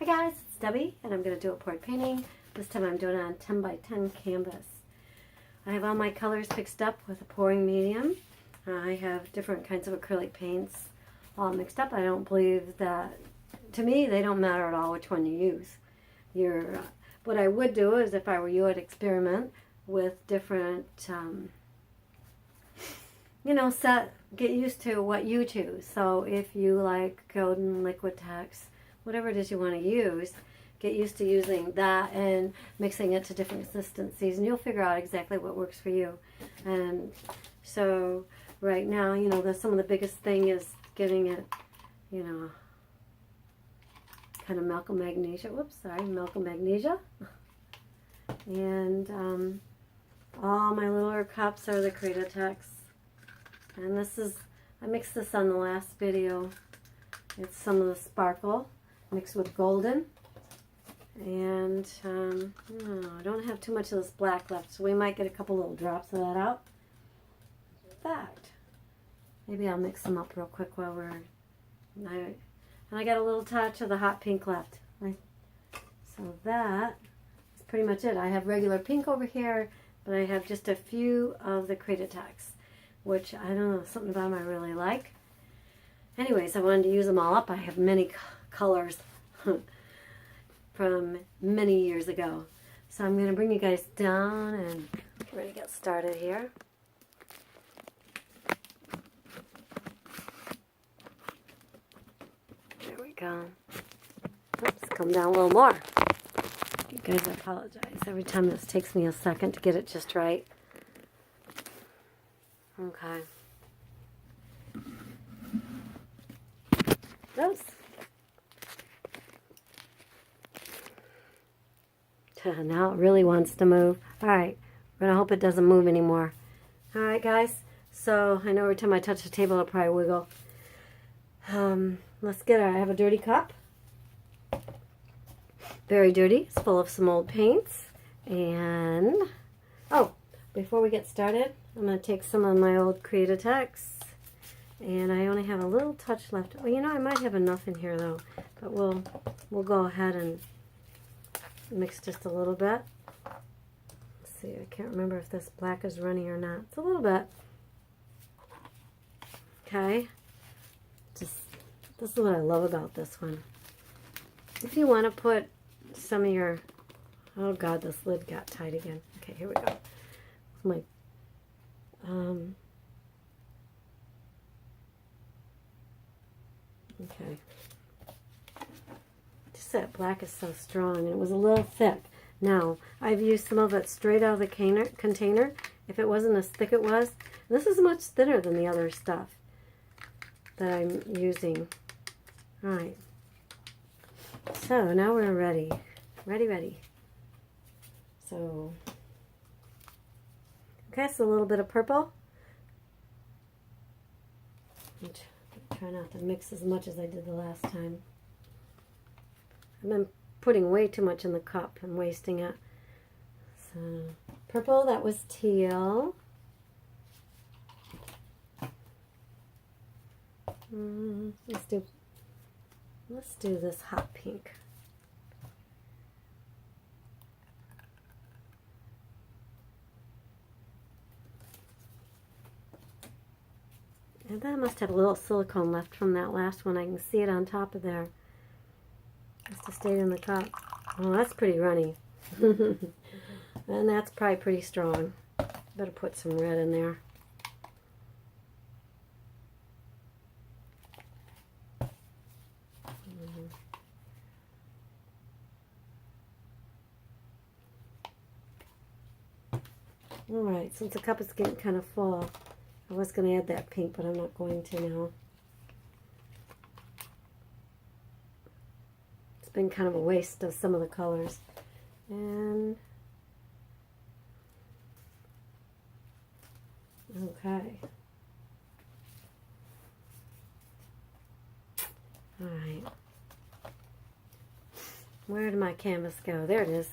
Hi guys, it's Debbie and I'm going to do a portrait painting. This time I'm doing it on 10 by 10 canvas. I have all my colors mixed up with a pouring medium. I have different kinds of acrylic paints all mixed up. I don't believe that, to me, they don't matter at all which one you use. What I would do is, if I were you, I'd experiment with different, get used to what you choose. So if you like Golden Liquitex, whatever it is you want to use, get used to using that and mixing it to different consistencies, and you'll figure out exactly what works for you. And so right now, some of the biggest thing is getting it, kind of Malcolm Magnesia. Malcolm Magnesia. And all my littler cups are the Createx. And I mixed this on the last video. It's some of the sparkle mixed with golden. And I don't have too much of this black left, so we might get a couple little drops of that out. In fact, maybe I'll mix them up real quick while and I got a little touch of the hot pink left. So that is pretty much it. I have regular pink over here, but I have just a few of the Createx, which I don't know, something about them I really like. Anyways, I wanted to use them all up. I have many colors from many years ago. So I'm going to bring you guys down and we're going to get started here. There we go. Oops, come down a little more. You guys, I apologize. Every time this takes me a second to get it just right. Okay. Oops. Now it really wants to move. Alright, we're going to hope it doesn't move anymore. Alright guys, so I know every time I touch the table it'll probably wiggle. Let's get it. I have a dirty cup. Very dirty. It's full of some old paints. And, before we get started, I'm going to take some of my old Createx. And I only have a little touch left. Well, I might have enough in here though. But we'll go ahead and mix just a little bit. Let's see, I can't remember if this black is runny or not. It's a little bit. Okay. This is what I love about this one. If you want to put some of your, oh god, this lid got tight again. Okay, here we go. My okay. Just that black is so strong, and it was a little thick. Now, I've used some of it straight out of the container. If it wasn't as thick it was. This is much thinner than the other stuff that I'm using. Alright. So, now we're ready. Ready. So, okay, so a little bit of purple. Try not to mix as much as I did the last time. I've been putting way too much in the cup and wasting it. So, purple, that was teal. Let's do this hot pink. And that must have a little silicone left from that last one. I can see it on top of there. Must have stayed in the cup. Oh, that's pretty runny. And that's probably pretty strong. Better put some red in there. Alright, since the cup is getting kind of full, I was going to add that pink, but I'm not going to now. It's been kind of a waste of some of the colors. And, okay. Alright. Where did my canvas go? There it is.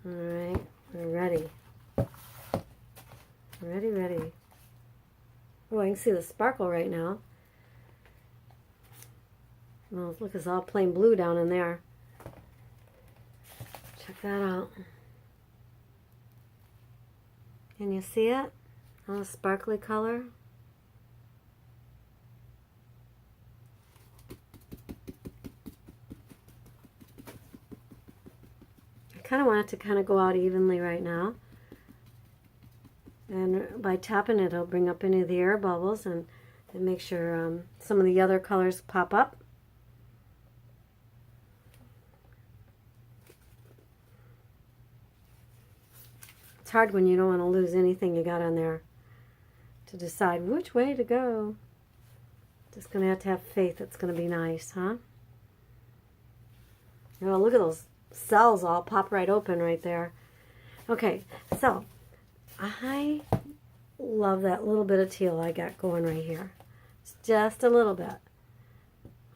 Alright, we're ready. Ready. Oh, I can see the sparkle right now. Well, look, it's all plain blue down in there. Check that out. Can you see it? All the sparkly color. I kind of want it to kind of go out evenly right now. And by tapping it, it'll bring up any of the air bubbles and make sure some of the other colors pop up. It's hard when you don't want to lose anything you got on there to decide which way to go. Just going to have faith it's going to be nice, huh? Oh, look at those cells all pop right open right there. Okay, so I love that little bit of teal I got going right here. It's just a little bit.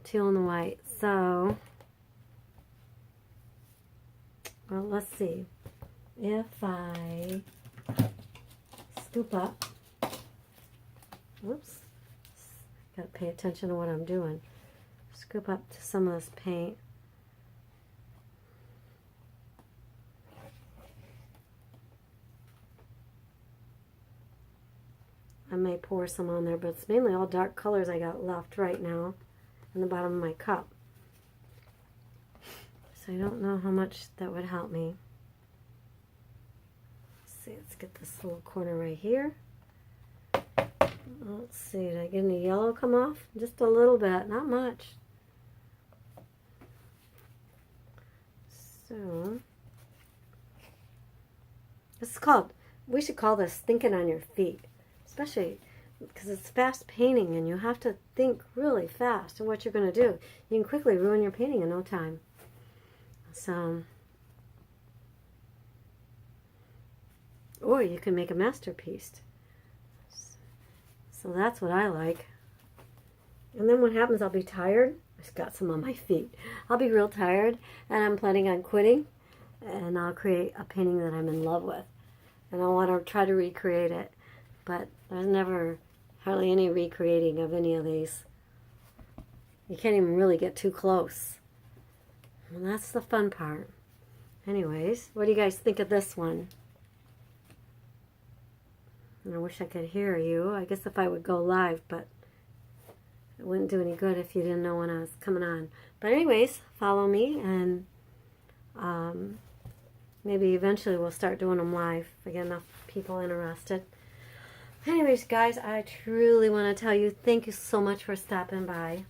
Teal and the white. So, well, let's see. If I scoop up, whoops, got to pay attention to what I'm doing. Scoop up to some of this paint. I may pour some on there, but it's mainly all dark colors I got left right now in the bottom of my cup. So I don't know how much that would help me. Let's get this little corner right here. Let's see, did I get any yellow come off? Just a little bit, not much. So, this is called, we should call this thinking on your feet. Especially because it's fast painting and you have to think really fast of what you're going to do. You can quickly ruin your painting in no time. So, or you can make a masterpiece. So that's what I like. And then what happens, I'll be tired. I've got some on my feet. I'll be real tired and I'm planning on quitting. And I'll create a painting that I'm in love with. And I want to try to recreate it. But there's never hardly any recreating of any of these. You can't even really get too close. And that's the fun part. Anyways, what do you guys think of this one? And I wish I could hear you. I guess if I would go live, but it wouldn't do any good if you didn't know when I was coming on. But anyways, follow me, and maybe eventually we'll start doing them live if I get enough people interested. Anyways, guys, I truly want to tell you thank you so much for stopping by.